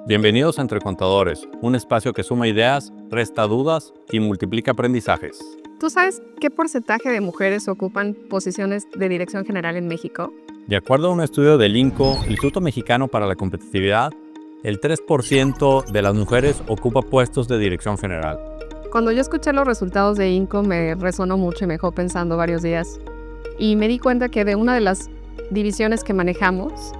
Bienvenidos a Entre Contadores, un espacio que suma ideas, resta dudas y multiplica aprendizajes. ¿Tú sabes qué porcentaje de mujeres ocupan posiciones de dirección general en México? De acuerdo a un estudio del INCO, el Instituto Mexicano para la Competitividad, el 3% de las mujeres ocupa puestos de dirección general. Cuando yo escuché los resultados de INCO me resonó mucho y me dejó pensando varios días. Y me di cuenta que de una de las divisiones que manejamos,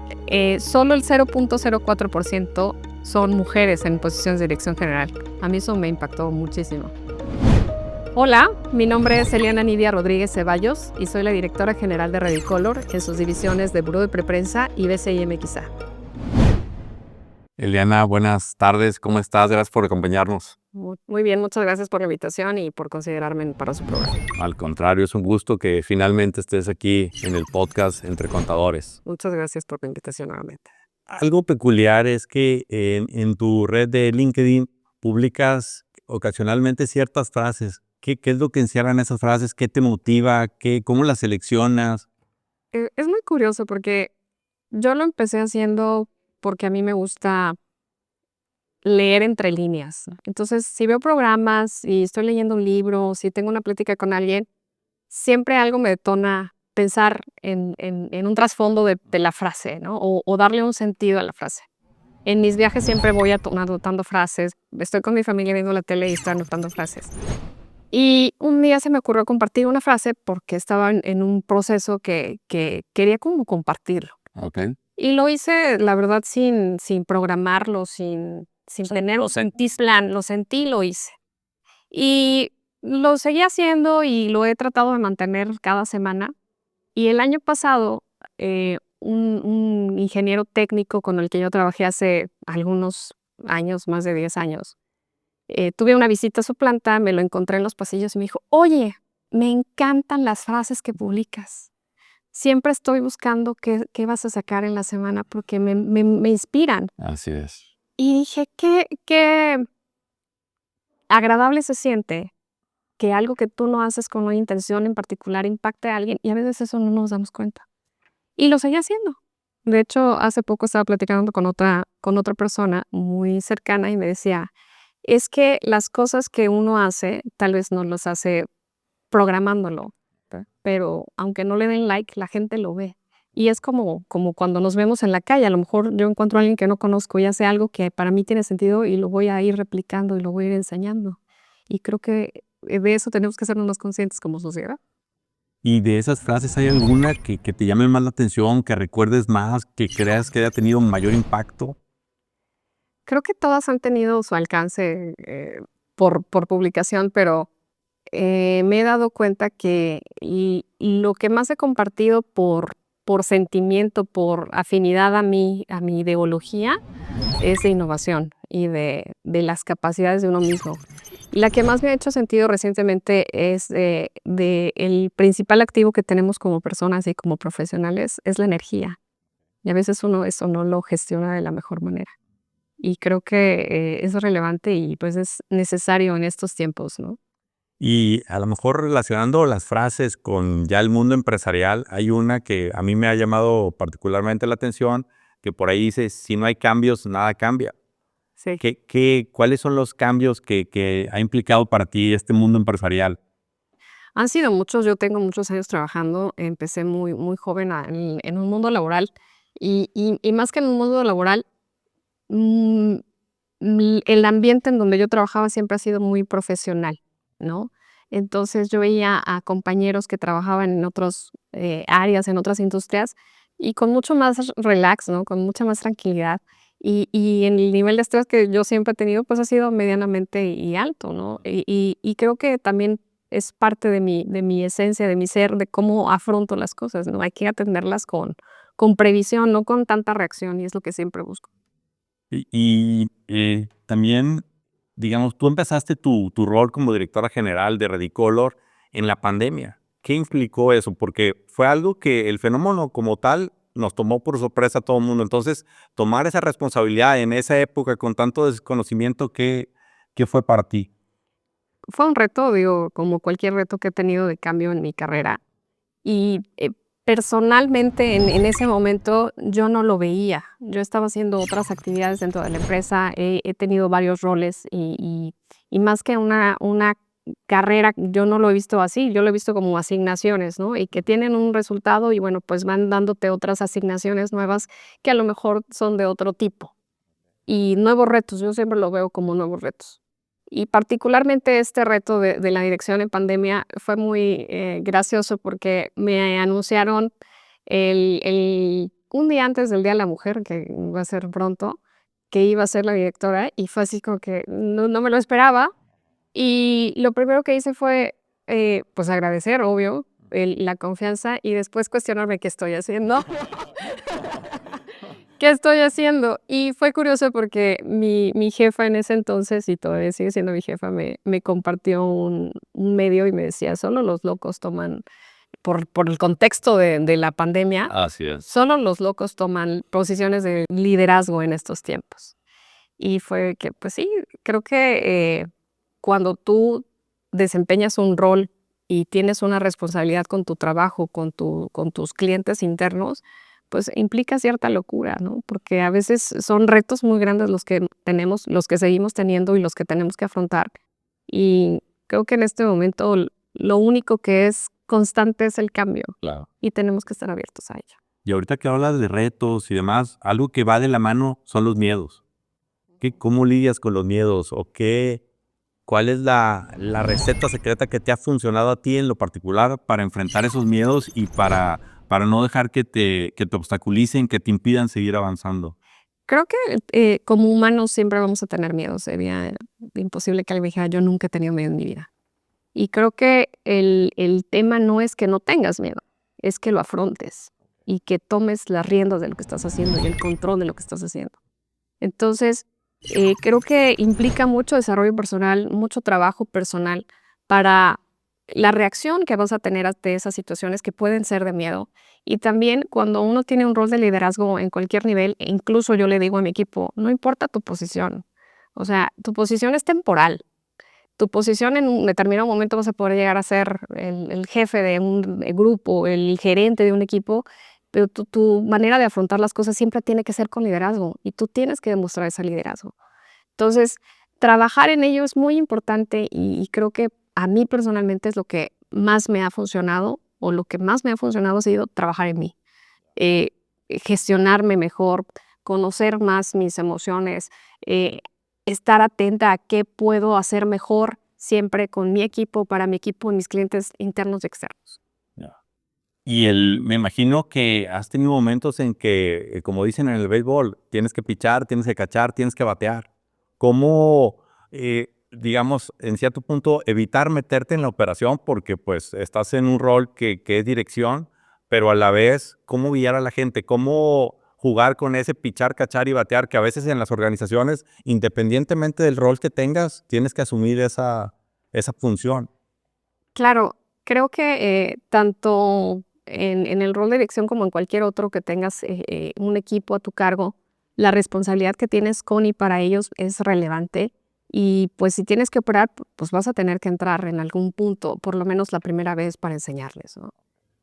solo el 0.04% son mujeres en posiciones de dirección general. A mí eso me impactó muchísimo. Hola, mi nombre es Eliana Nidia Rodríguez Ceballos y soy la directora general de Redicolor en sus divisiones de Buró de Preprensa y BCIMXA. Eliana, buenas tardes, ¿cómo estás? Gracias por acompañarnos. Muy bien, muchas gracias por la invitación y por considerarme para su programa. Al contrario, es un gusto que finalmente estés aquí en el podcast Entre Contadores. Muchas gracias por la invitación nuevamente. Algo peculiar es que en tu red de LinkedIn publicas ocasionalmente ciertas frases. ¿Qué es lo que encierran esas frases? ¿Qué te motiva? ¿Cómo las seleccionas? Es muy curioso porque yo lo empecé haciendo porque a mí me gusta leer entre líneas. Entonces, si veo programas y estoy leyendo un libro, si tengo una plática con alguien, siempre algo me detona pensar en un trasfondo de la frase, ¿no? O darle un sentido a la frase. En mis viajes siempre voy anotando frases. Estoy con mi familia viendo la tele y estoy anotando frases. Y un día se me ocurrió compartir una frase porque estaba en un proceso que quería como compartirlo. Okay. Y lo hice, la verdad, sin programarlo, sin tener un plan, lo sentí, lo hice. Y lo seguí haciendo y lo he tratado de mantener cada semana. Y el año pasado, un ingeniero técnico con el que yo trabajé hace algunos años, más de 10 años, tuve una visita a su planta, me lo encontré en los pasillos y me dijo, oye, me encantan las frases que publicas. Siempre estoy buscando qué vas a sacar en la semana porque me inspiran. Así es. Y dije, qué agradable se siente que algo que tú no haces con una intención en particular impacte a alguien y a veces eso no nos damos cuenta. Y lo seguí haciendo. De hecho, hace poco estaba platicando con otra persona muy cercana y me decía, es que las cosas que uno hace, tal vez no los hace programándolo, pero aunque no le den like, la gente lo ve. Y es como cuando nos vemos en la calle, a lo mejor yo encuentro a alguien que no conozco y hace algo que para mí tiene sentido y lo voy a ir replicando y lo voy a ir enseñando. Y creo que de eso tenemos que sernos más conscientes como sociedad. ¿Y de esas frases hay alguna que te llame más la atención, que recuerdes más, que creas que haya tenido mayor impacto? Creo que todas han tenido su alcance por publicación, pero me he dado cuenta que lo que más he compartido por sentimiento, por afinidad a mi ideología, es de innovación y de las capacidades de uno mismo. La que más me ha hecho sentido recientemente es de el principal activo que tenemos como personas y como profesionales es la energía. Y a veces uno eso no lo gestiona de la mejor manera. Y creo que es relevante y pues es necesario en estos tiempos, ¿no? Y a lo mejor relacionando las frases con ya el mundo empresarial, hay una que a mí me ha llamado particularmente la atención, que por ahí dice, si no hay cambios, nada cambia. Sí. ¿Cuáles son los cambios que ha implicado para ti este mundo empresarial? Han sido muchos, yo tengo muchos años trabajando, empecé muy joven en un mundo laboral y más que en un mundo laboral, mm, el ambiente en donde yo trabajaba siempre ha sido muy profesional, ¿no? Entonces yo veía a compañeros que trabajaban en otras áreas, en otras industrias y con mucho más relax, ¿no? Con mucha más tranquilidad. Y en el nivel de estrés que yo siempre he tenido, pues ha sido medianamente y alto, ¿no? Y creo que también es parte de mi esencia, de mi ser, de cómo afronto las cosas, ¿no? Hay que atenderlas con previsión, no con tanta reacción, y es lo que siempre busco. También, digamos, tú empezaste tu rol como directora general de Redicolor en la pandemia. ¿Qué implicó eso? Porque fue algo que el fenómeno como tal nos tomó por sorpresa a todo el mundo. Entonces, tomar esa responsabilidad en esa época con tanto desconocimiento, ¿qué fue para ti? fue un reto, digo, como cualquier reto que he tenido de cambio en mi carrera. Y, personalmente, en ese momento, yo no lo veía. Yo estaba haciendo otras actividades dentro de la empresa, he tenido varios roles y más que una carrera, yo no lo he visto así, yo lo he visto como asignaciones, ¿no? Y que tienen un resultado y, bueno, pues van dándote otras asignaciones nuevas que a lo mejor son de otro tipo. Y nuevos retos, yo siempre lo veo como nuevos retos. Y particularmente este reto de la dirección en pandemia fue muy, gracioso porque me anunciaron un día antes del Día de la Mujer, que iba a ser pronto, que iba a ser la directora, y fue así como que no me lo esperaba. Y lo primero que hice fue, pues, agradecer, obvio, la confianza y después cuestionarme qué estoy haciendo. ¿Qué estoy haciendo? Y fue curioso porque mi jefa en ese entonces, y todavía sigue siendo mi jefa, me compartió un medio y me decía: "Solo los locos toman", por el contexto de la pandemia, Así es. "solo los locos toman posiciones de liderazgo en estos tiempos". Y fue que, pues sí, creo que, cuando tú desempeñas un rol y tienes una responsabilidad con tu trabajo, con tus clientes internos, pues implica cierta locura, ¿no? Porque a veces son retos muy grandes los que tenemos, los que seguimos teniendo y los que tenemos que afrontar. Y creo que en este momento lo único que es constante es el cambio Claro. y tenemos que estar abiertos a ello. Y ahorita que hablas de retos y demás, algo que va de la mano son los miedos. ¿Cómo lidias con los miedos? ¿O cuál es la receta secreta que te ha funcionado a ti en lo particular para enfrentar esos miedos y para no dejar que te obstaculicen, que te impidan seguir avanzando? Creo que, como humanos siempre vamos a tener miedo. Sería imposible que alguien me dijera: "Yo nunca he tenido miedo en mi vida". Y creo que el tema no es que no tengas miedo, es que lo afrontes y que tomes las riendas de lo que estás haciendo y el control de lo que estás haciendo. Entonces, creo que implica mucho desarrollo personal, mucho trabajo personal para la reacción que vas a tener ante esas situaciones que pueden ser de miedo. Y también cuando uno tiene un rol de liderazgo en cualquier nivel, e incluso yo le digo a mi equipo, no importa tu posición, o sea, tu posición es temporal. Tu posición en un determinado momento vas a poder llegar a ser el jefe de un grupo, el gerente de un equipo, pero tu manera de afrontar las cosas siempre tiene que ser con liderazgo y tú tienes que demostrar ese liderazgo. Entonces, trabajar en ello es muy importante y creo que a mí personalmente es lo que más me ha funcionado o lo que más me ha funcionado ha sido trabajar en mí, eh, gestionarme mejor, conocer más mis emociones, eh, estar atenta a qué puedo hacer mejor siempre con mi equipo, para mi equipo y mis clientes internos y externos. Ya. Me imagino que has tenido momentos en que, como dicen en el béisbol, tienes que pichar, tienes que cachar, tienes que batear. ¿Cómo, digamos, en cierto punto, evitar meterte en la operación? Porque pues estás en un rol que es dirección, pero a la vez, ¿cómo guiar a la gente? ¿Cómo jugar con ese pichar, cachar y batear? Que a veces en las organizaciones, independientemente del rol que tengas, tienes que asumir esa función. Claro, creo que, tanto en el rol de dirección como en cualquier otro que tengas, un equipo a tu cargo, la responsabilidad que tienes con y para ellos es relevante. Y, pues, si tienes que operar, pues, vas a tener que entrar en algún punto, por lo menos la primera vez para enseñarles, ¿no?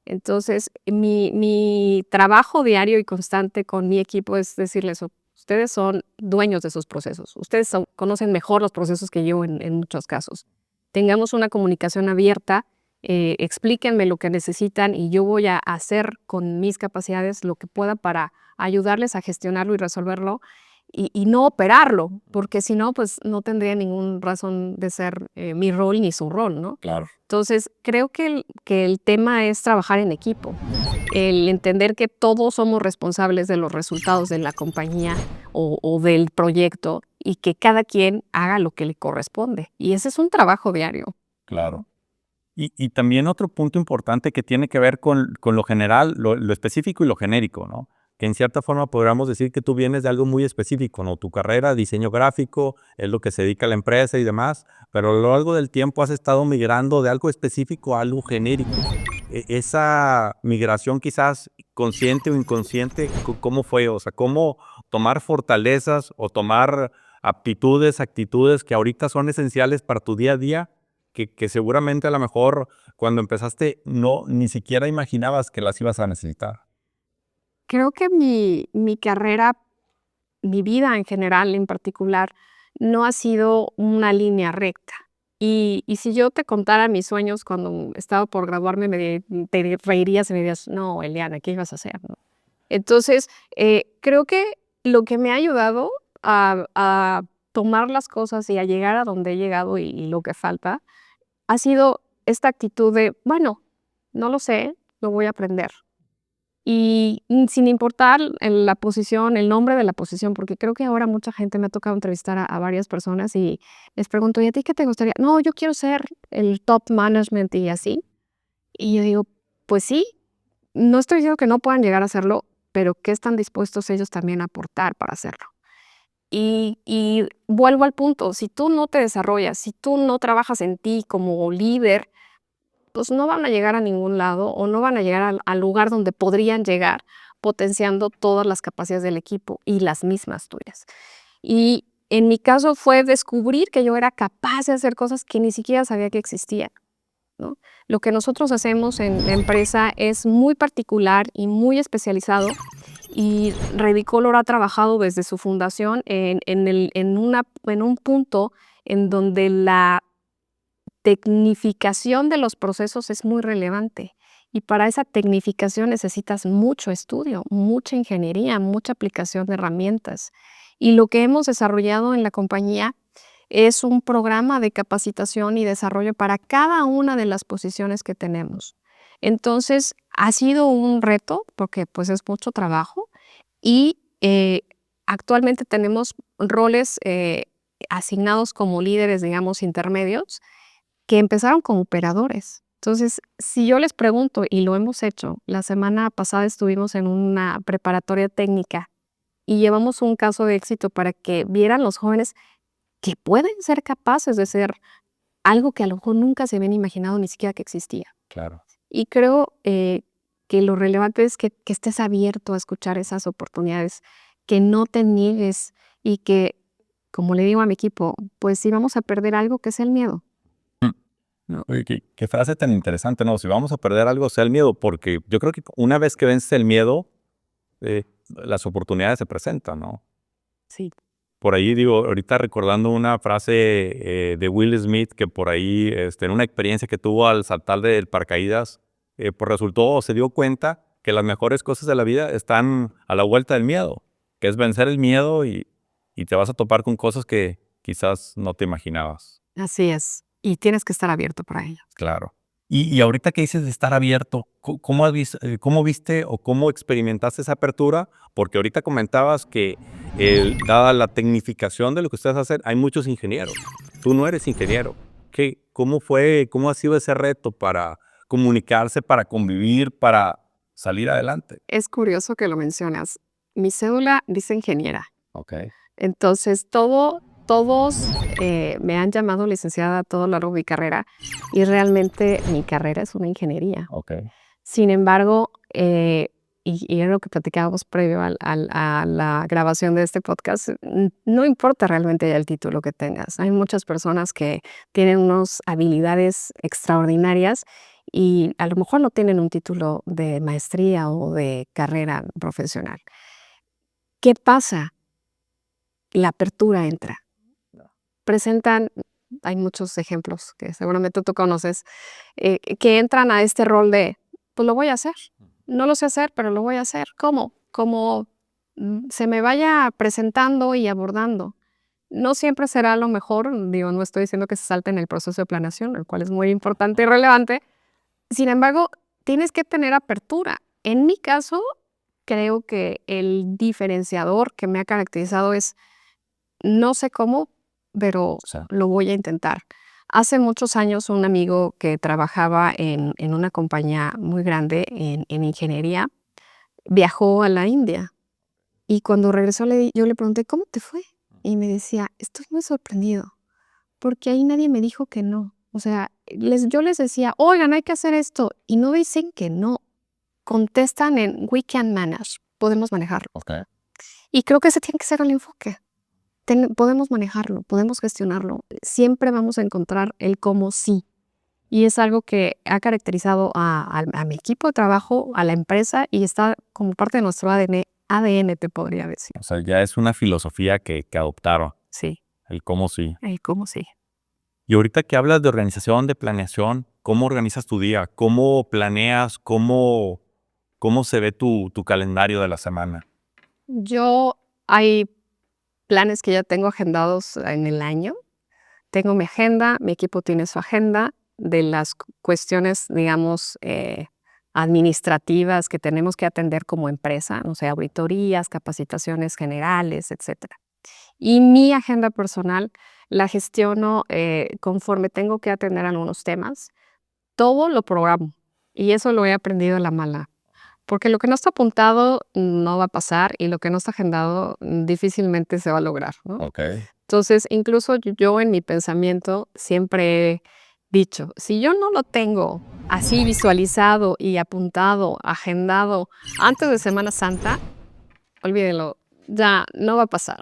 Entonces, mi trabajo diario y constante con mi equipo es decirles: Ustedes son dueños de sus procesos, ustedes conocen mejor los procesos que yo en muchos casos. Tengamos una comunicación abierta, explíquenme lo que necesitan y yo voy a hacer con mis capacidades lo que pueda para ayudarles a gestionarlo y resolverlo y no operarlo, porque si no, pues no tendría ningún razón de ser mi rol ni su rol, ¿no? Claro. Entonces, creo que el tema es trabajar en equipo, el entender que todos somos responsables de los resultados de la compañía o del proyecto y que cada quien haga lo que le corresponde. Y ese es un trabajo diario. Claro. Y también otro punto importante que tiene que ver con lo general, lo específico y lo genérico, ¿no? Que en cierta forma podríamos decir que tú vienes de algo muy específico, ¿no? Tu carrera, diseño gráfico, es lo que se dedica a la empresa y demás, pero a lo largo del tiempo has estado migrando de algo específico a algo genérico. Esa migración quizás consciente o inconsciente, ¿cómo fue? O sea, ¿cómo tomar fortalezas o tomar aptitudes, actitudes que ahorita son esenciales para tu día a día que seguramente a lo mejor cuando empezaste ni siquiera imaginabas que las ibas a necesitar? Creo que mi carrera, mi vida en general, en particular, no ha sido una línea recta. Y si yo te contara mis sueños cuando estaba por graduarme, te reirías y me dirías: "No, Eliana, ¿qué ibas a hacer?", ¿no? Entonces, creo que lo que me ha ayudado a tomar las cosas y a llegar a donde he llegado y lo que falta, ha sido esta actitud de: "Bueno, no lo sé, lo voy a aprender". Y, sin importar la posición, el nombre de la posición, porque creo que ahora mucha gente me ha tocado entrevistar a varias personas y les pregunto: "¿Y a ti qué te gustaría?". "No, yo quiero ser el top management", y así. Y yo digo: "Pues sí, no estoy diciendo que no puedan llegar a hacerlo, pero ¿qué están dispuestos ellos también a aportar para hacerlo?". Y vuelvo al punto, si tú no te desarrollas, si tú no trabajas en ti como líder, pues no van a llegar a ningún lado o no van a llegar al lugar donde podrían llegar potenciando todas las capacidades del equipo y las mismas tuyas. Y en mi caso fue descubrir que yo era capaz de hacer cosas que ni siquiera sabía que existían, ¿no? Lo que nosotros hacemos en la empresa es muy particular y muy especializado, y Redicolor ha trabajado desde su fundación en un punto en donde la tecnificación de los procesos es muy relevante. Y para esa tecnificación necesitas mucho estudio, mucha ingeniería, mucha aplicación de herramientas. Y lo que hemos desarrollado en la compañía es un programa de capacitación y desarrollo para cada una de las posiciones que tenemos. Entonces, ha sido un reto porque pues es mucho trabajo y actualmente tenemos roles asignados como líderes, digamos, intermedios, que empezaron como operadores. Entonces, si yo les pregunto, y lo hemos hecho, la semana pasada estuvimos en una preparatoria técnica y llevamos un caso de éxito para que vieran los jóvenes que pueden ser capaces de ser algo que a lo mejor nunca se habían imaginado ni siquiera que existía. Claro. Y creo que lo relevante es que estés abierto a escuchar esas oportunidades, que no te niegues y que, como le digo a mi equipo, pues si vamos a perder algo, que es el miedo. No, oye, qué frase tan interesante, ¿no? Si vamos a perder algo, sea el miedo, porque yo creo que una vez que vences el miedo, las oportunidades se presentan, ¿no? Sí. Por ahí digo, ahorita recordando una frase de Will Smith, que por ahí, en una experiencia que tuvo al saltar del paracaídas, pues resultó o se dio cuenta que las mejores cosas de la vida están a la vuelta del miedo, que es vencer el miedo y te vas a topar con cosas que quizás no te imaginabas. Así es, y tienes que estar abierto para ello. Claro. Y ahorita que dices de estar abierto, ¿cómo cómo viste o cómo experimentaste esa apertura? Porque ahorita comentabas que, dada la tecnificación de lo que ustedes hacen, hay muchos ingenieros. Tú no eres ingeniero. ¿Cómo ha sido ese reto para comunicarse, para convivir, para salir adelante? Es curioso que lo mencionas. Mi cédula dice ingeniera. Okey, Entonces, todos me han llamado licenciada a todo lo largo de mi carrera y realmente mi carrera es una ingeniería. okey. Sin embargo, y era lo que platicábamos previo a la grabación de este podcast, no importa realmente ya el título que tengas. Hay muchas personas que tienen unas habilidades extraordinarias y a lo mejor no tienen un título de maestría o de carrera profesional. ¿Qué pasa? La apertura entra. Presentan, hay muchos ejemplos que seguramente tú conoces, que entran a este rol de, pues lo voy a hacer. No lo sé hacer, pero lo voy a hacer. ¿Cómo? Como se me vaya presentando y abordando. No siempre será lo mejor, digo, no estoy diciendo que se salte en el proceso de planeación, el cual es muy importante y relevante. Sin embargo, tienes que tener apertura. En mi caso, creo que el diferenciador que me ha caracterizado es no sé cómo, pero O sea, lo voy a intentar. Hace muchos años, un amigo que trabajaba en una compañía muy grande en ingeniería, viajó a la India, y cuando regresó yo le pregunté: "¿Cómo te fue?". Y me decía: "Estoy muy sorprendido, porque ahí nadie me dijo que no". O sea, yo les decía: "Oigan, hay que hacer esto", y no dicen que no, contestan en: "We can manage", podemos manejarlo. okey. Y creo que ese tiene que ser el enfoque. podemos manejarlo, podemos gestionarlo. Siempre vamos a encontrar el cómo sí. Y es algo que ha caracterizado a mi equipo de trabajo, a la empresa, y está como parte de nuestro ADN, te podría decir. O sea, ya es una filosofía que adoptaron, Sí, el cómo sí. el cómo sí. Y ahorita que hablas de organización, de planeación, ¿cómo organizas tu día? ¿Cómo planeas? ¿Cómo se ve tu calendario de la semana? Hay planes que ya tengo agendados en el año. Tengo mi agenda, mi equipo tiene su agenda de las cuestiones, digamos, administrativas que tenemos que atender como empresa, no sé, auditorías, capacitaciones generales, etcétera. Y mi agenda personal la gestiono conforme tengo que atender algunos temas. Todo lo programo y eso lo he aprendido a la mala, porque lo que no está apuntado no va a pasar y lo que no está agendado difícilmente se va a lograr, ¿no? Okay. Entonces, incluso yo en mi pensamiento siempre he dicho, si yo no lo tengo así visualizado y apuntado, agendado antes de Semana Santa, olvídenlo, ya no va a pasar.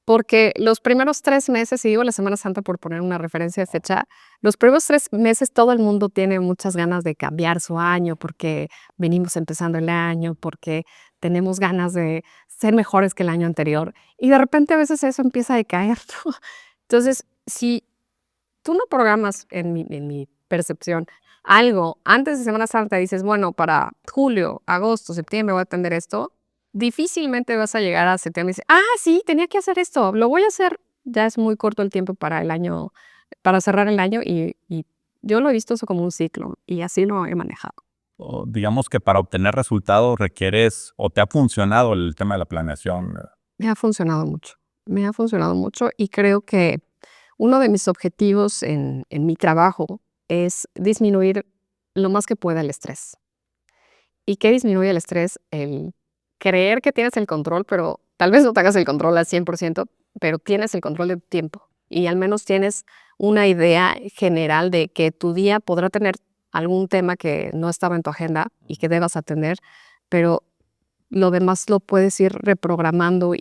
Porque los primeros 3 meses, y digo la Semana Santa por poner una referencia de fecha, los primeros 3 meses todo el mundo tiene muchas ganas de cambiar su año, porque venimos empezando el año, porque tenemos ganas de ser mejores que el año anterior, y de repente a veces eso empieza a decaer, ¿no? Entonces, si tú no programas, en mi percepción, algo antes de Semana Santa, dices: "Bueno, para julio, agosto, septiembre voy a atender esto", difícilmente vas a llegar a septiembre y dices: "Ah, sí, tenía que hacer esto, lo voy a hacer". Ya es muy corto el tiempo para el año, para cerrar el año, y yo lo he visto eso como un ciclo, y así lo he manejado. O digamos que para obtener resultados requieres o te ha funcionado el tema de la planeación. Me ha funcionado mucho, y creo que uno de mis objetivos en mi trabajo es disminuir lo más que pueda el estrés. ¿Y qué disminuye el estrés? El creer que tienes el control, pero tal vez no tengas el control al 100%, pero tienes el control de tu tiempo. Y al menos tienes una idea general de que tu día podrá tener algún tema que no estaba en tu agenda y que debas atender, pero lo demás lo puedes ir reprogramando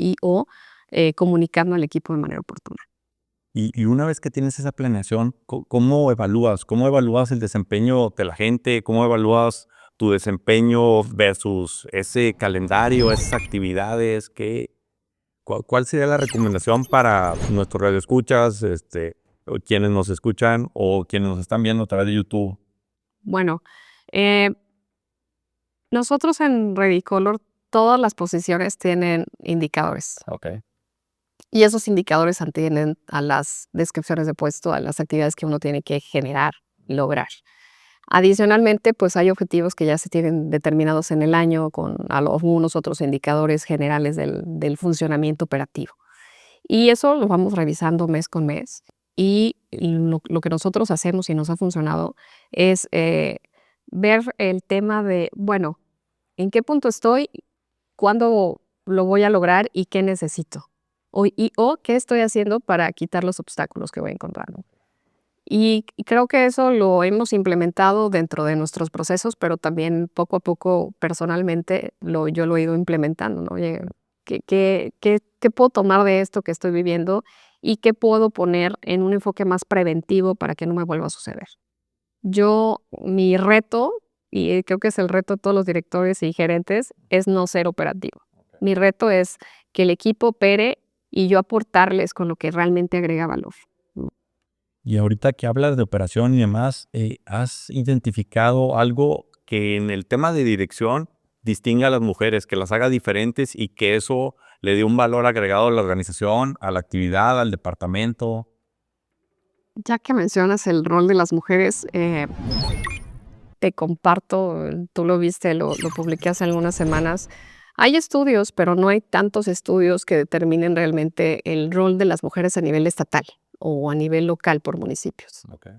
comunicando al equipo de manera oportuna. Y una vez que tienes esa planeación, ¿cómo evalúas? ¿Cómo evalúas el desempeño de la gente? ¿Cómo evalúas tu desempeño versus ese calendario, esas actividades? ¿Cuál sería la recomendación para nuestros radioescuchas, o quienes nos escuchan o quienes nos están viendo a través de YouTube? Bueno, eh, nosotros en Redicolor todas las posiciones tienen indicadores. Okay. Y esos indicadores atienden a las descripciones de puesto, a las actividades que uno tiene que generar, lograr. Adicionalmente, pues hay objetivos que ya se tienen determinados en el año con algunos otros indicadores generales del funcionamiento operativo. Y eso lo vamos revisando mes con mes. Y lo que nosotros hacemos y nos ha funcionado es ver el tema de, bueno, ¿en qué punto estoy? ¿Cuándo lo voy a lograr y qué necesito? O qué estoy haciendo para quitar los obstáculos que voy encontrando. Y creo que eso lo hemos implementado dentro de nuestros procesos, pero también poco a poco personalmente yo lo he ido implementando, ¿no? Oye, ¿qué puedo tomar de esto que estoy viviendo y qué puedo poner en un enfoque más preventivo para que no me vuelva a suceder? Mi reto, y creo que es el reto de todos los directores y gerentes, es no ser operativo. Mi reto es que el equipo opere y yo aportarles con lo que realmente agrega valor. Y ahorita que hablas de operación y demás, ¿has identificado algo que en el tema de dirección distinga a las mujeres, que las haga diferentes y que eso le dé un valor agregado a la organización, a la actividad, al departamento? Ya que mencionas el rol de las mujeres, te comparto, tú lo viste, lo publiqué hace algunas semanas. Hay estudios, pero no hay tantos estudios que determinen realmente el rol de las mujeres a nivel estatal o a nivel local por municipios. Okay.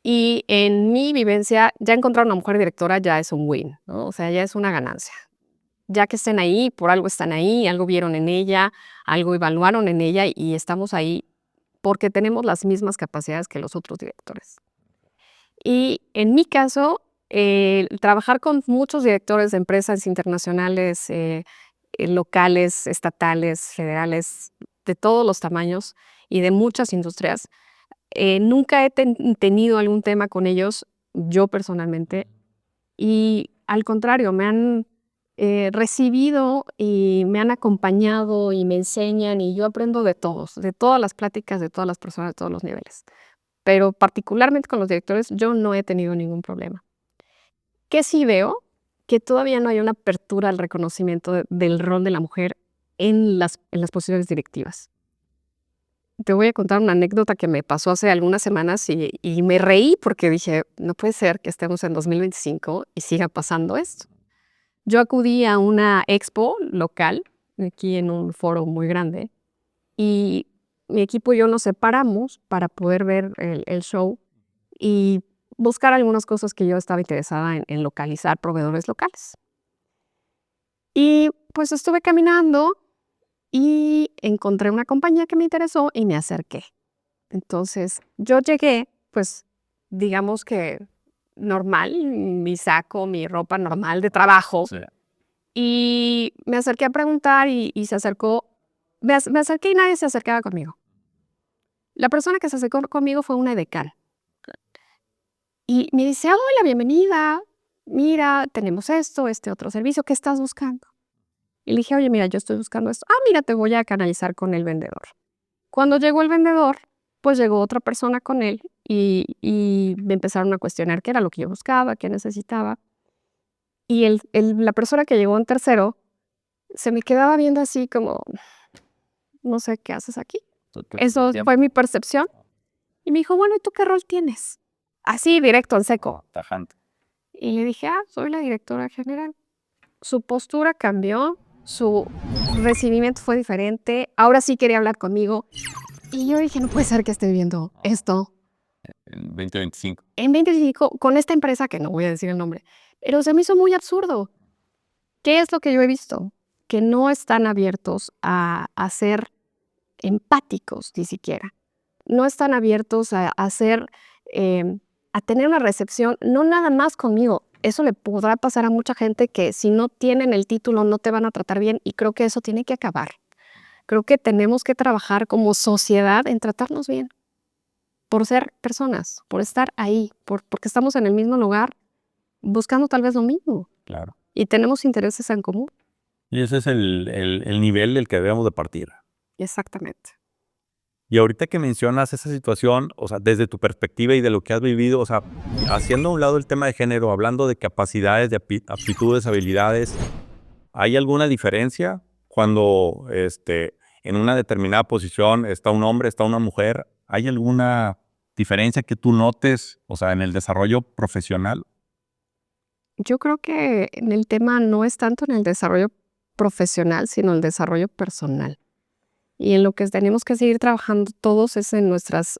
Y en mi vivencia, ya encontrar una mujer directora ya es un win, ¿no? O sea, ya es una ganancia. Ya que estén ahí, por algo están ahí, algo vieron en ella, algo evaluaron en ella y estamos ahí porque tenemos las mismas capacidades que los otros directores. Y en mi caso, trabajar con muchos directores de empresas internacionales, locales, estatales, federales, de todos los tamaños y de muchas industrias. Nunca he tenido algún tema con ellos, yo personalmente, y al contrario, me han recibido y me han acompañado y me enseñan y yo aprendo de todos, de todas las pláticas, de todas las personas, de todos los niveles. Pero particularmente con los directores, yo no he tenido ningún problema. ¿Qué sí veo? Que todavía no hay una apertura al reconocimiento del rol de la mujer en las posiciones directivas. Te voy a contar una anécdota que me pasó hace algunas semanas y me reí porque dije, no puede ser que estemos en 2025 y siga pasando esto. Yo acudí a una expo local, aquí en un foro muy grande, y mi equipo y yo nos separamos para poder ver el show y buscar algunas cosas que yo estaba interesada en localizar proveedores locales. Y pues estuve caminando y encontré una compañía que me interesó y me acerqué. Entonces, yo llegué, pues, digamos que normal, mi saco, mi ropa normal de trabajo, Sí. y me acerqué a preguntar y se acercó, me acerqué y nadie se acercaba conmigo. La persona que se acercó conmigo fue una edecán. Y me dice: "Hola, bienvenida. Mira, tenemos esto, este otro servicio, ¿qué estás buscando?". Y le dije: "Oye, mira, yo estoy buscando esto". "Ah, mira, te voy a canalizar con el vendedor". Cuando llegó el vendedor, pues llegó otra persona con él y me empezaron a cuestionar qué era lo que yo buscaba, qué necesitaba. Y la persona que llegó en tercero se me quedaba viendo así como, no sé, ¿qué haces aquí? Eso fue mi percepción. Y me dijo: "Bueno, ¿y tú qué rol tienes?". Así, directo, en seco. Tajante. Y le dije: "Ah, soy la directora general". Su postura cambió, su recibimiento fue diferente. Ahora sí quería hablar conmigo. Y yo dije: "No puede ser que esté viviendo esto En 2025. en 2025 con esta empresa", que no voy a decir el nombre, pero se me hizo muy absurdo. ¿Qué es lo que yo he visto? Que no están abiertos a ser empáticos, ni siquiera. No están abiertos a ser, a tener una recepción, no nada más conmigo. Eso le podrá pasar a mucha gente que si no tienen el título no te van a tratar bien y creo que eso tiene que acabar. Creo que tenemos que trabajar como sociedad en tratarnos bien, por ser personas, por estar ahí, porque estamos en el mismo lugar buscando tal vez lo mismo Claro. y tenemos intereses en común. Y ese es el nivel del que debemos de partir. Exactamente. Y ahorita que mencionas esa situación, o sea, desde tu perspectiva y de lo que has vivido, o sea, haciendo a un lado el tema de género, hablando de capacidades, de aptitudes, habilidades, ¿hay alguna diferencia cuando en una determinada posición está un hombre, está una mujer? ¿Hay alguna diferencia que tú notes, o sea, en el desarrollo profesional? Yo creo que en el tema no es tanto en el desarrollo profesional, sino el desarrollo personal. Y en lo que tenemos que seguir trabajando todos es en nuestras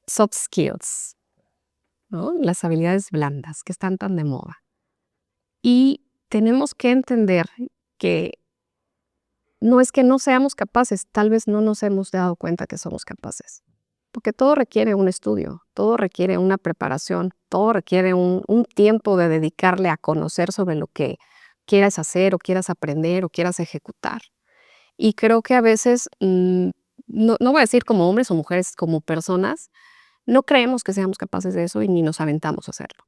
soft skills, ¿no? Las habilidades blandas que están tan de moda. Y tenemos que entender que no es que no seamos capaces, tal vez no nos hemos dado cuenta que somos capaces. Porque todo requiere un estudio, todo requiere una preparación, todo requiere un tiempo de dedicarle a conocer sobre lo que quieras hacer o quieras aprender o quieras ejecutar. Y creo que a veces, no voy a decir como hombres o mujeres, como personas, no creemos que seamos capaces de eso y ni nos aventamos a hacerlo.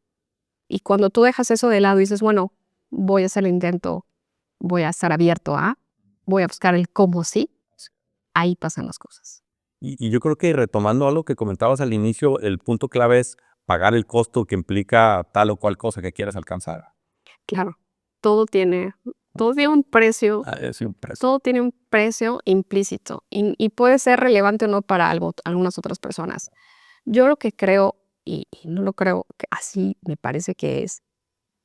Y cuando tú dejas eso de lado y dices, bueno, voy a hacer el intento, voy a estar abierto a, voy a buscar el cómo sí, ahí pasan las cosas. Y yo creo que retomando algo que comentabas al inicio, el punto clave es pagar el costo que implica tal o cual cosa que quieras alcanzar. Claro, todo tiene, todo tiene un precio, Es un precio. todo tiene un precio implícito y puede ser relevante o no para algunas otras personas. Yo lo que creo, y no lo creo, que así me parece que es,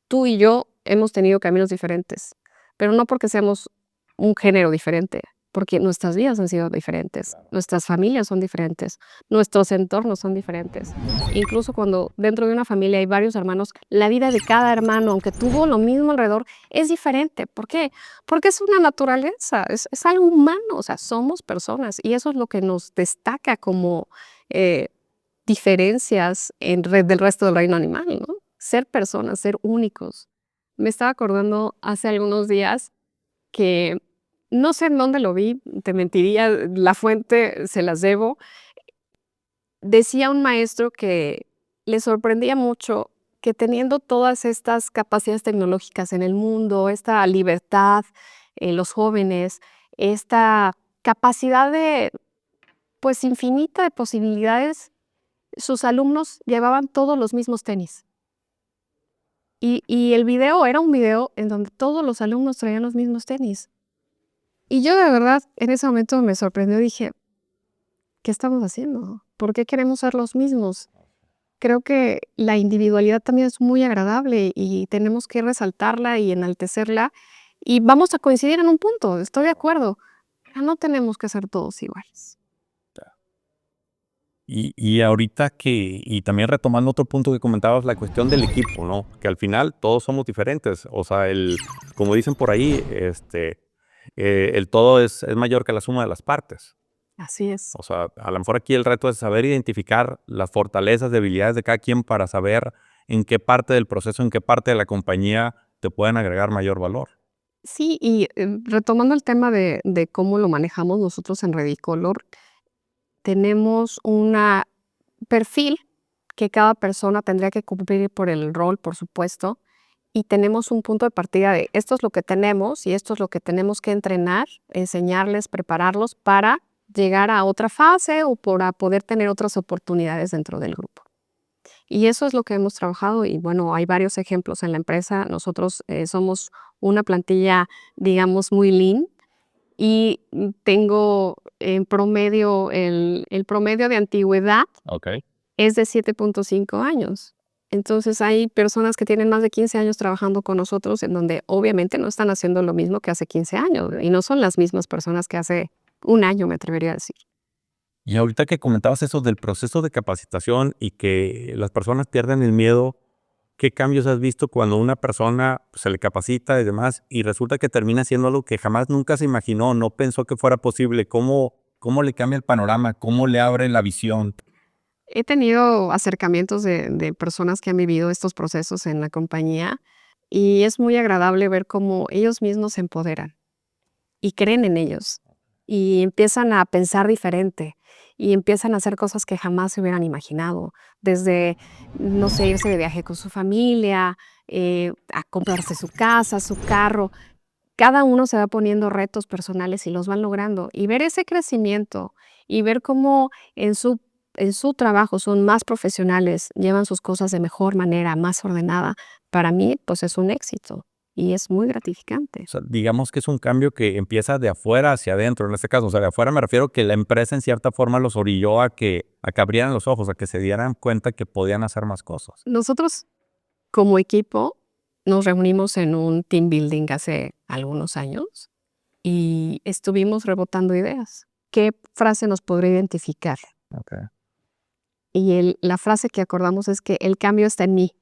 tú y yo hemos tenido caminos diferentes, pero no porque seamos un género diferente, porque nuestras vidas han sido diferentes, nuestras familias son diferentes, nuestros entornos son diferentes. Incluso cuando dentro de una familia hay varios hermanos, la vida de cada hermano, aunque tuvo lo mismo alrededor, es diferente. ¿Por qué? Porque es una naturaleza, es algo humano, o sea, somos personas y eso es lo que nos destaca como eh, diferencias del resto del reino animal, ¿no? Ser personas, ser únicos. Me estaba acordando hace algunos días que no sé en dónde lo vi, te mentiría, la fuente se las debo. Decía un maestro que le sorprendía mucho que teniendo todas estas capacidades tecnológicas en el mundo, esta libertad en los jóvenes, esta capacidad de, pues, infinita de posibilidades, sus alumnos llevaban todos los mismos tenis. Y el video era un video en donde todos los alumnos traían los mismos tenis. Y yo de verdad, en ese momento me sorprendió, dije: "¿Qué estamos haciendo? ¿Por qué queremos ser los mismos?". Creo que la individualidad también es muy agradable y tenemos que resaltarla y enaltecerla, y vamos a coincidir en un punto, estoy de acuerdo, pero no tenemos que ser todos iguales. Y ahorita y también retomando otro punto que comentabas, la cuestión del equipo, ¿no? Que al final todos somos diferentes. O sea, como dicen por ahí, el todo es mayor que la suma de las partes. Así es. O sea, a lo mejor aquí el reto es saber identificar las fortalezas, debilidades de cada quien para saber en qué parte del proceso, en qué parte de la compañía te pueden agregar mayor valor. Sí, y, retomando el tema de cómo lo manejamos nosotros en Redicolor, tenemos una perfil que cada persona tendría que cumplir por el rol, por supuesto, y tenemos un punto de partida de esto es lo que tenemos y esto es lo que tenemos que entrenar, enseñarles, prepararlos para llegar a otra fase o para poder tener otras oportunidades dentro del grupo. Y eso es lo que hemos trabajado y bueno, hay varios ejemplos en la empresa. Nosotros somos una plantilla, digamos, muy lean y tengo en promedio, el promedio de antigüedad Ok. es de 7.5 años. Entonces, hay personas que tienen más de 15 años trabajando con nosotros, en donde obviamente no están haciendo lo mismo que hace 15 años, y no son las mismas personas que hace un año, me atrevería a decir. Y ahorita que comentabas eso del proceso de capacitación y que las personas pierden el miedo, ¿qué cambios has visto cuando una persona pues, se le capacita y demás y resulta que termina haciendo algo que jamás nunca se imaginó, no pensó que fuera posible? ¿Cómo le cambia el panorama? ¿Cómo le abre la visión? He tenido acercamientos de personas que han vivido estos procesos en la compañía, y es muy agradable ver cómo ellos mismos se empoderan. Y creen en ellos, y empiezan a pensar diferente, y empiezan a hacer cosas que jamás se hubieran imaginado, desde, no sé, irse de viaje con su familia, a comprarse su casa, su carro. Cada uno se va poniendo retos personales y los van logrando, y ver ese crecimiento, y ver cómo en su trabajo son más profesionales, llevan sus cosas de mejor manera, más ordenada, para mí, pues, es un éxito, y es muy gratificante. O sea, digamos que es un cambio que empieza de afuera hacia adentro, en este caso. O sea, de afuera me refiero que la empresa en cierta forma los orilló a que abrieran los ojos, a que se dieran cuenta que podían hacer más cosas. Nosotros, como equipo, nos reunimos en un team building hace algunos años y estuvimos rebotando ideas. ¿Qué frase nos podría identificar? Okay. Y la frase que acordamos es que el cambio está en mí.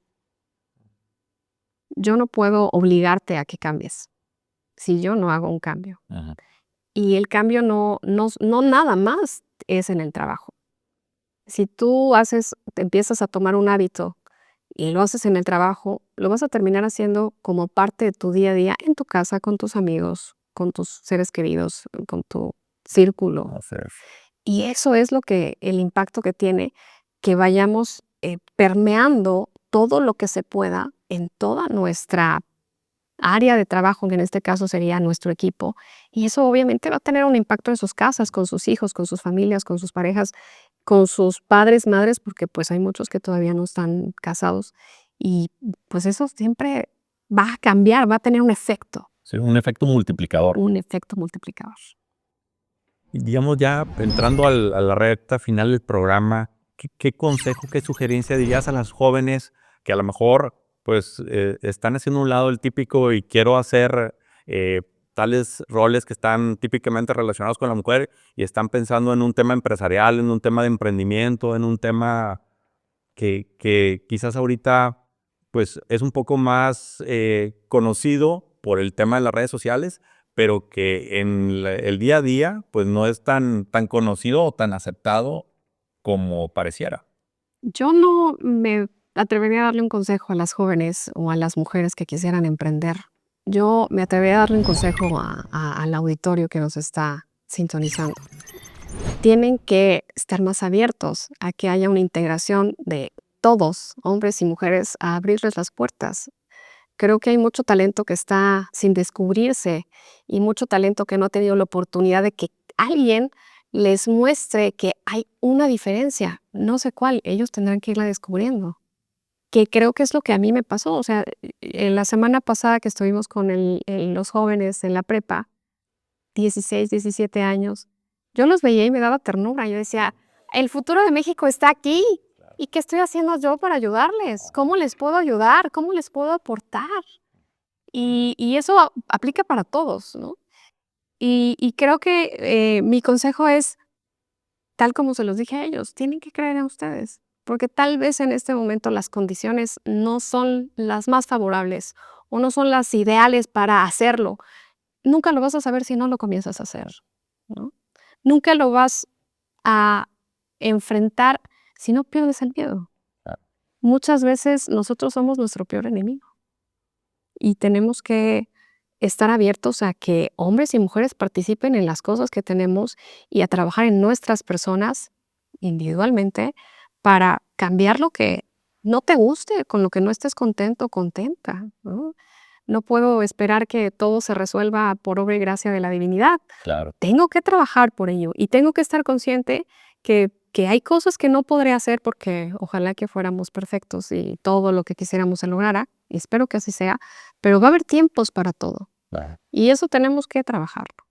Yo no puedo obligarte a que cambies si yo no hago un cambio. Ajá. Y el cambio no nada más es en el trabajo. Si tú empiezas a tomar un hábito y lo haces en el trabajo, lo vas a terminar haciendo como parte de tu día a día en tu casa, con tus amigos, con tus seres queridos, con tu círculo. Así es. Y eso es el impacto que tiene que vayamos permeando todo lo que se pueda en toda nuestra área de trabajo, que en este caso sería nuestro equipo. Y eso obviamente va a tener un impacto en sus casas, con sus hijos, con sus familias, con sus parejas, con sus padres, madres, porque pues hay muchos que todavía no están casados. Y pues eso siempre va a cambiar, va a tener Sí, un efecto multiplicador. un efecto multiplicador. Y digamos, ya entrando a la recta final del programa, ¿qué consejo, qué sugerencia dirías a las jóvenes que a lo mejor pues están haciendo a un lado el típico y quiero hacer tales roles que están típicamente relacionados con la mujer y están pensando en un tema empresarial, en un tema de emprendimiento, en un tema que quizás ahorita pues es un poco más conocido por el tema de las redes sociales, pero que en el día a día pues no es tan conocido o tan aceptado como pareciera? Yo no me atrevería a darle un consejo a las jóvenes o a las mujeres que quisieran emprender, yo me atreví a darle un consejo al auditorio que nos está sintonizando. Tienen que estar más abiertos a que haya una integración de todos, hombres y mujeres, a abrirles las puertas. Creo que hay mucho talento que está sin descubrirse y mucho talento que no ha tenido la oportunidad de que alguien les muestre que hay una diferencia, no sé cuál, ellos tendrán que irla descubriendo, que creo que es lo que a mí me pasó. O sea, en la semana pasada que estuvimos con los jóvenes en la prepa, 16, 17 años, yo los veía y me daba ternura. Yo decía, el futuro de México está aquí. ¿Y qué estoy haciendo yo para ayudarles? ¿Cómo les puedo ayudar? ¿Cómo les puedo aportar? Y eso aplica para todos, ¿no? Y creo que mi consejo es, tal como se los dije a ellos, tienen que creer en ustedes, porque tal vez en este momento las condiciones no son las más favorables o no son las ideales para hacerlo. Nunca lo vas a saber si no lo comienzas a hacer, ¿no? Nunca lo vas a enfrentar si no pierdes el miedo. Muchas veces nosotros somos nuestro peor enemigo y tenemos que estar abiertos a que hombres y mujeres participen en las cosas que tenemos y a trabajar en nuestras personas individualmente para cambiar lo que no te guste, con lo que no estés contento o contenta, ¿no? No puedo esperar que todo se resuelva por obra y gracia de la divinidad. Claro. Tengo que trabajar por ello y tengo que estar consciente que hay cosas que no podré hacer porque ojalá que fuéramos perfectos y todo lo que quisiéramos se lograra, y espero que así sea, pero va a haber tiempos para todo Claro. y eso tenemos que trabajarlo.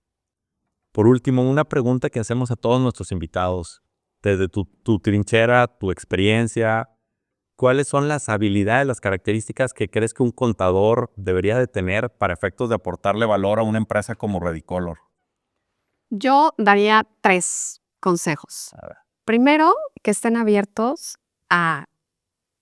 Por último, una pregunta que hacemos a todos nuestros invitados. Desde tu trinchera, tu experiencia, ¿cuáles son las habilidades, las características que crees que un contador debería de tener para efectos de aportarle valor a una empresa como Redicolor? Yo daría 3 consejos. A ver. Primero, que estén abiertos a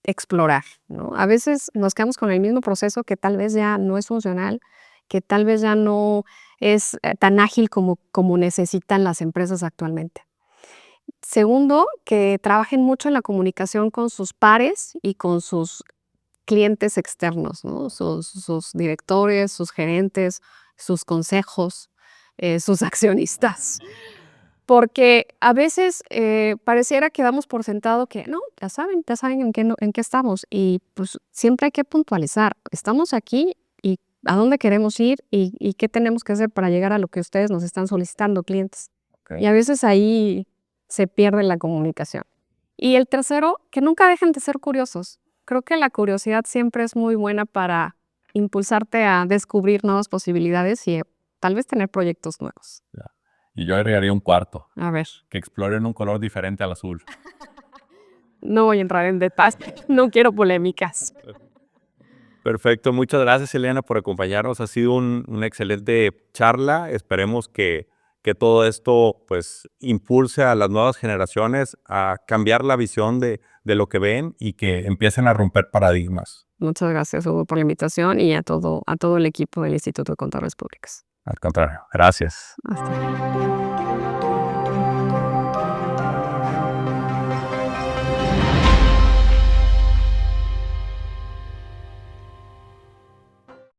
explorar, ¿no? A veces nos quedamos con el mismo proceso que tal vez ya no es funcional, que tal vez ya no es tan ágil como necesitan las empresas actualmente. Segundo, que trabajen mucho en la comunicación con sus pares y con sus clientes externos, ¿no? Sus directores, sus gerentes, sus consejos, sus accionistas. Porque a veces pareciera que damos por sentado que no, ya saben en qué, en qué estamos. Y pues siempre hay que puntualizar. Estamos aquí y a dónde queremos ir y qué tenemos que hacer para llegar a lo que ustedes nos están solicitando, clientes. Okay. Y a veces ahí se pierde la comunicación. Y el tercero, que nunca dejen de ser curiosos. Creo que la curiosidad siempre es muy buena para impulsarte a descubrir nuevas posibilidades y tal vez tener proyectos nuevos. Y yo agregaría un cuarto, A ver. que exploren un color diferente al azul. No voy a entrar en detalle, no quiero polémicas. Perfecto, muchas gracias Elena por acompañarnos. Ha sido una excelente charla. Esperemos que todo esto pues impulse a las nuevas generaciones a cambiar la visión de lo que ven y que empiecen a romper paradigmas. Muchas gracias, Hugo, por la invitación y a todo el equipo del Instituto de Contadores Públicos. Al contrario, gracias. Hasta luego.